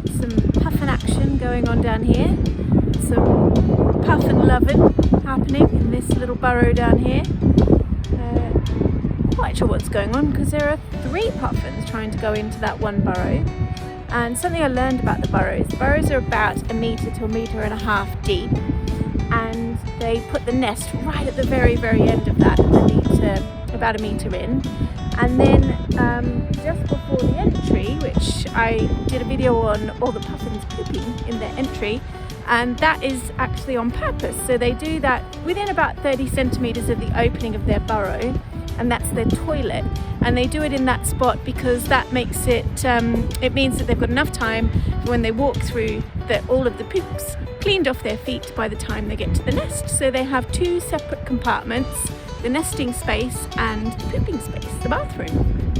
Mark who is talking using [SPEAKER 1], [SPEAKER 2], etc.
[SPEAKER 1] some puffin action going on down here. Some puffin loving happening in this little burrow down here. Quite sure what's going on because there are 3 puffins trying to go into that one burrow. And something I learned about the burrows are about 1 metre to 1.5 metres deep, and they put the nest right at the very end of that, about 1 metre in. And then just before the entry, which I did a video on all the puffins pooping in their entry, and that is actually on purpose. So they do that within about 30 centimetres of the opening of their burrow, and that's their toilet. And they do it in that spot because that makes it, it means that they've got enough time when they walk through that all of the poops cleaned off their feet by the time they get to the nest. So they have 2 separate compartments, the nesting space and the pooping space, the bathroom.